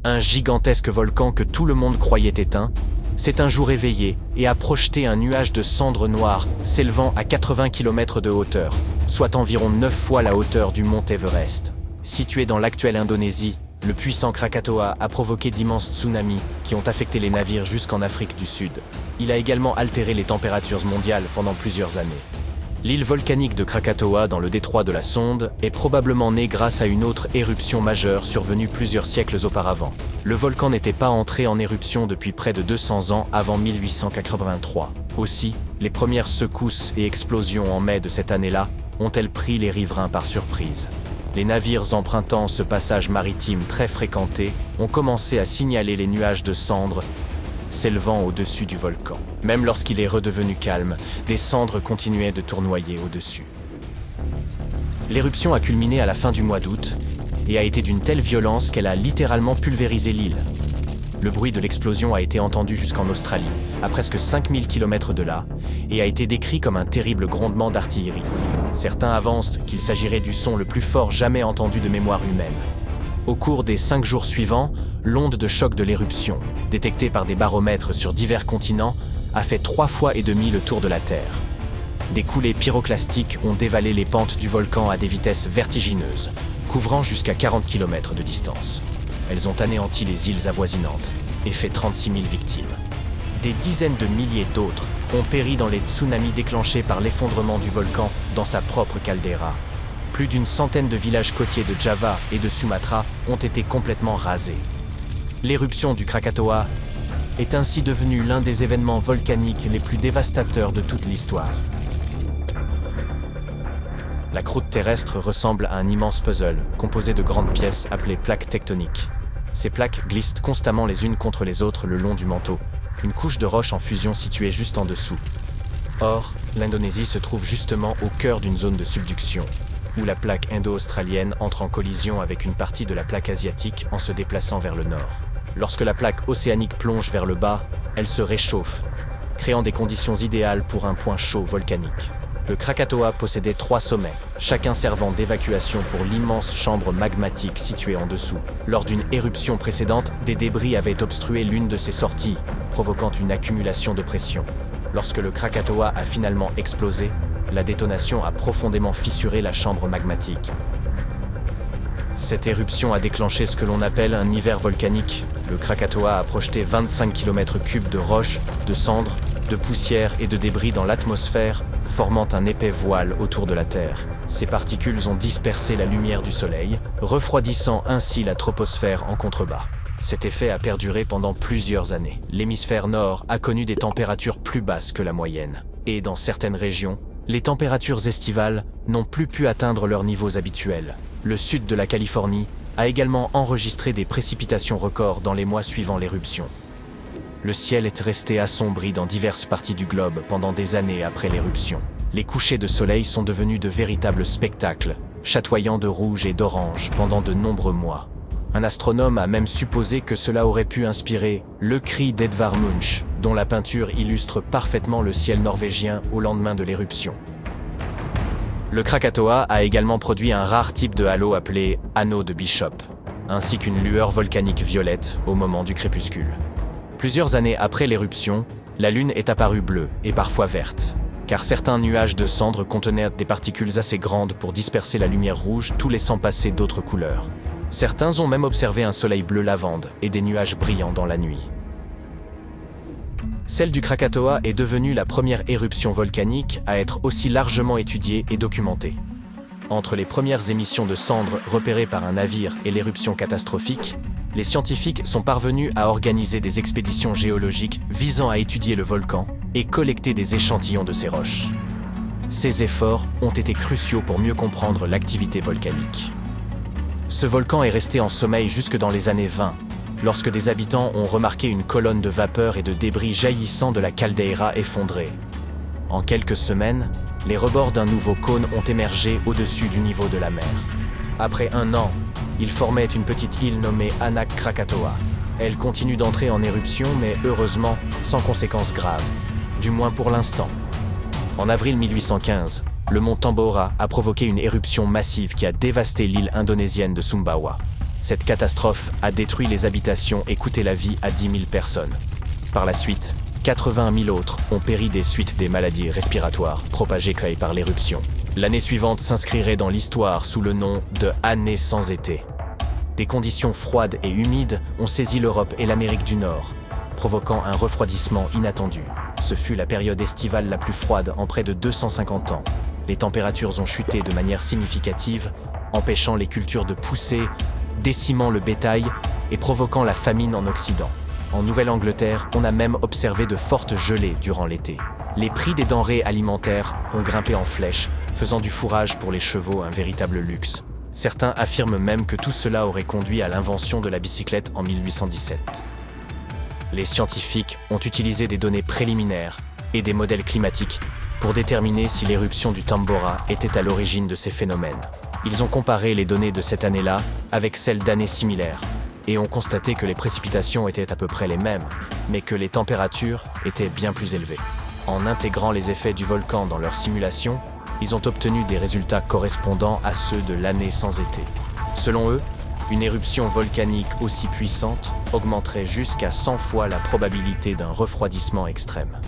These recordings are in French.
Un gigantesque volcan que tout le monde croyait éteint, s'est un jour éveillé et a projeté un nuage de cendres noires s'élevant à 80 km de hauteur, soit environ 9 fois la hauteur du mont Everest. Situé dans l'actuelle Indonésie, le puissant Krakatoa a provoqué d'immenses tsunamis qui ont affecté les navires jusqu'en Afrique du Sud. Il a également altéré les températures mondiales pendant plusieurs années. L'île volcanique de Krakatoa dans le détroit de la Sonde est probablement née grâce à une autre éruption majeure survenue plusieurs siècles auparavant. Le volcan n'était pas entré en éruption depuis près de 200 ans avant 1883. Aussi, les premières secousses et explosions en mai de cette année-là ont-elles pris les riverains par surprise. Les navires empruntant ce passage maritime très fréquenté ont commencé à signaler les nuages de cendres s'élevant au-dessus du volcan. Même lorsqu'il est redevenu calme, des cendres continuaient de tournoyer au-dessus. L'éruption a culminé à la fin du mois d'août et a été d'une telle violence qu'elle a littéralement pulvérisé l'île. Le bruit de l'explosion a été entendu jusqu'en Australie, à presque 5000 km de là, et a été décrit comme un terrible grondement d'artillerie. Certains avancent qu'il s'agirait du son le plus fort jamais entendu de mémoire humaine. Au cours des 5 jours suivants, l'onde de choc de l'éruption, détectée par des baromètres sur divers continents, a fait 3,5 fois le tour de la Terre. Des coulées pyroclastiques ont dévalé les pentes du volcan à des vitesses vertigineuses, couvrant jusqu'à 40 km de distance. Elles ont anéanti les îles avoisinantes et fait 36 000 victimes. Des dizaines de milliers d'autres ont péri dans les tsunamis déclenchés par l'effondrement du volcan dans sa propre caldeira. Plus d'une centaine de villages côtiers de Java et de Sumatra ont été complètement rasés. L'éruption du Krakatoa est ainsi devenue l'un des événements volcaniques les plus dévastateurs de toute l'histoire. La croûte terrestre ressemble à un immense puzzle composé de grandes pièces appelées plaques tectoniques. Ces plaques glissent constamment les unes contre les autres le long du manteau, une couche de roches en fusion située juste en dessous. Or, l'Indonésie se trouve justement au cœur d'une zone de subduction, où la plaque indo-australienne entre en collision avec une partie de la plaque asiatique en se déplaçant vers le nord. Lorsque la plaque océanique plonge vers le bas, elle se réchauffe, créant des conditions idéales pour un point chaud volcanique. Le Krakatoa possédait 3 sommets, chacun servant d'évacuation pour l'immense chambre magmatique située en dessous. Lors d'une éruption précédente, des débris avaient obstrué l'une de ces sorties, provoquant une accumulation de pression. Lorsque le Krakatoa a finalement explosé, la détonation a profondément fissuré la chambre magmatique. Cette éruption a déclenché ce que l'on appelle un hiver volcanique. Le Krakatoa a projeté 25 km3 de roches, de cendres, de poussière et de débris dans l'atmosphère, formant un épais voile autour de la Terre. Ces particules ont dispersé la lumière du Soleil, refroidissant ainsi la troposphère en contrebas. Cet effet a perduré pendant plusieurs années. L'hémisphère nord a connu des températures plus basses que la moyenne. Et dans certaines régions, les températures estivales n'ont plus pu atteindre leurs niveaux habituels. Le sud de la Californie a également enregistré des précipitations records dans les mois suivant l'éruption. Le ciel est resté assombri dans diverses parties du globe pendant des années après l'éruption. Les couchers de soleil sont devenus de véritables spectacles, chatoyant de rouge et d'orange pendant de nombreux mois. Un astronome a même supposé que cela aurait pu inspirer le cri d'Edvard Munch, dont la peinture illustre parfaitement le ciel norvégien au lendemain de l'éruption. Le Krakatoa a également produit un rare type de halo appelé anneau de Bishop, ainsi qu'une lueur volcanique violette au moment du crépuscule. Plusieurs années après l'éruption, la Lune est apparue bleue et parfois verte, car certains nuages de cendres contenaient des particules assez grandes pour disperser la lumière rouge, tout laissant passer d'autres couleurs. Certains ont même observé un soleil bleu lavande et des nuages brillants dans la nuit. Celle du Krakatoa est devenue la première éruption volcanique à être aussi largement étudiée et documentée. Entre les premières émissions de cendres repérées par un navire et l'éruption catastrophique, les scientifiques sont parvenus à organiser des expéditions géologiques visant à étudier le volcan et collecter des échantillons de ces roches. Ces efforts ont été cruciaux pour mieux comprendre l'activité volcanique. Ce volcan est resté en sommeil jusque dans les années 20, lorsque des habitants ont remarqué une colonne de vapeur et de débris jaillissant de la caldeira effondrée. En quelques semaines, les rebords d'un nouveau cône ont émergé au-dessus du niveau de la mer. Après 1 an, il formait une petite île nommée Anak Krakatoa. Elle continue d'entrer en éruption, mais heureusement, sans conséquences graves, du moins pour l'instant. En avril 1815, le mont Tambora a provoqué une éruption massive qui a dévasté l'île indonésienne de Sumbawa. Cette catastrophe a détruit les habitations et coûté la vie à 10 000 personnes. Par la suite, 80 000 autres ont péri des suites des maladies respiratoires propagées par l'éruption. L'année suivante s'inscrirait dans l'histoire sous le nom de « année sans été ». Des conditions froides et humides ont saisi l'Europe et l'Amérique du Nord, provoquant un refroidissement inattendu. Ce fut la période estivale la plus froide en près de 250 ans. Les températures ont chuté de manière significative, empêchant les cultures de pousser, décimant le bétail et provoquant la famine en Occident. En Nouvelle-Angleterre, on a même observé de fortes gelées durant l'été. Les prix des denrées alimentaires ont grimpé en flèche, faisant du fourrage pour les chevaux un véritable luxe. Certains affirment même que tout cela aurait conduit à l'invention de la bicyclette en 1817. Les scientifiques ont utilisé des données préliminaires et des modèles climatiques pour déterminer si l'éruption du Tambora était à l'origine de ces phénomènes. Ils ont comparé les données de cette année-là avec celles d'années similaires et ont constaté que les précipitations étaient à peu près les mêmes, mais que les températures étaient bien plus élevées. En intégrant les effets du volcan dans leurs simulations, ils ont obtenu des résultats correspondant à ceux de l'année sans été. Selon eux, une éruption volcanique aussi puissante augmenterait jusqu'à 100 fois la probabilité d'un refroidissement extrême.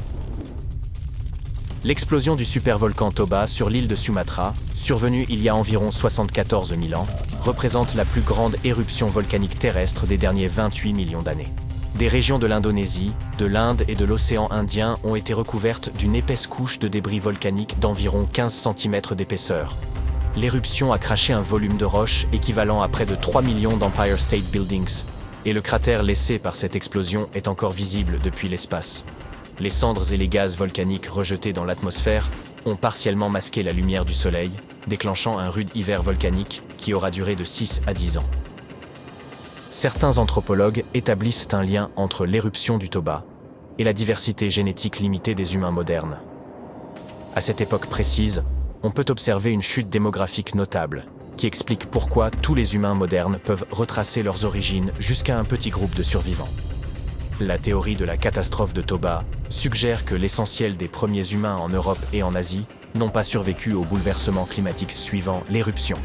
L'explosion du supervolcan Toba sur l'île de Sumatra, survenue il y a environ 74 000 ans, représente la plus grande éruption volcanique terrestre des derniers 28 millions d'années. Des régions de l'Indonésie, de l'Inde et de l'océan Indien ont été recouvertes d'une épaisse couche de débris volcaniques d'environ 15 cm d'épaisseur. L'éruption a craché un volume de roches équivalent à près de 3 millions d'Empire State Buildings, et le cratère laissé par cette explosion est encore visible depuis l'espace. Les cendres et les gaz volcaniques rejetés dans l'atmosphère ont partiellement masqué la lumière du soleil, déclenchant un rude hiver volcanique qui aura duré de 6 à 10 ans. Certains anthropologues établissent un lien entre l'éruption du Toba et la diversité génétique limitée des humains modernes. À cette époque précise, on peut observer une chute démographique notable, qui explique pourquoi tous les humains modernes peuvent retracer leurs origines jusqu'à un petit groupe de survivants. La théorie de la catastrophe de Toba suggère que l'essentiel des premiers humains en Europe et en Asie n'ont pas survécu au bouleversement climatique suivant l'éruption.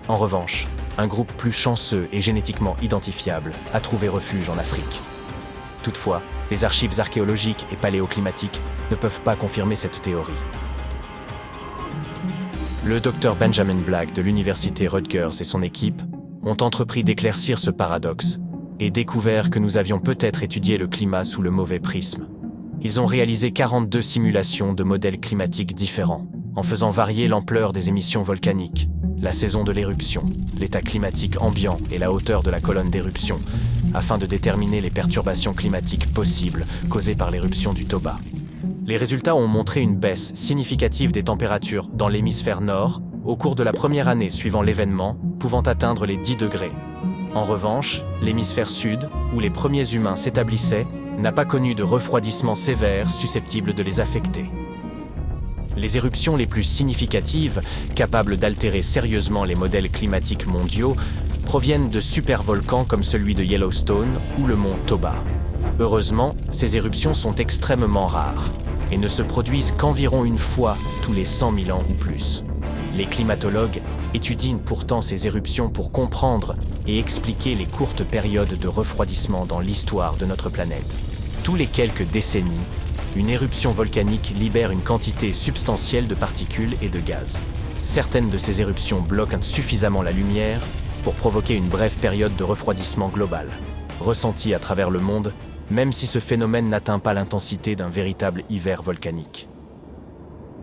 En revanche, un groupe plus chanceux et génétiquement identifiable a trouvé refuge en Afrique. Toutefois, les archives archéologiques et paléoclimatiques ne peuvent pas confirmer cette théorie. Le docteur Benjamin Black de l'université Rutgers et son équipe ont entrepris d'éclaircir ce paradoxe et découvert que nous avions peut-être étudié le climat sous le mauvais prisme. Ils ont réalisé 42 simulations de modèles climatiques différents, en faisant varier l'ampleur des émissions volcaniques, la saison de l'éruption, l'état climatique ambiant et la hauteur de la colonne d'éruption, afin de déterminer les perturbations climatiques possibles causées par l'éruption du Toba. Les résultats ont montré une baisse significative des températures dans l'hémisphère nord au cours de la première année suivant l'événement, pouvant atteindre les 10 degrés. En revanche, l'hémisphère sud, où les premiers humains s'établissaient, n'a pas connu de refroidissement sévère susceptible de les affecter. Les éruptions les plus significatives, capables d'altérer sérieusement les modèles climatiques mondiaux, proviennent de supervolcans comme celui de Yellowstone ou le mont Toba. Heureusement, ces éruptions sont extrêmement rares et ne se produisent qu'environ une fois tous les 100 000 ans ou plus. Les climatologues étudient pourtant ces éruptions pour comprendre et expliquer les courtes périodes de refroidissement dans l'histoire de notre planète. Tous les quelques décennies, une éruption volcanique libère une quantité substantielle de particules et de gaz. Certaines de ces éruptions bloquent suffisamment la lumière pour provoquer une brève période de refroidissement global, ressentie à travers le monde, même si ce phénomène n'atteint pas l'intensité d'un véritable hiver volcanique.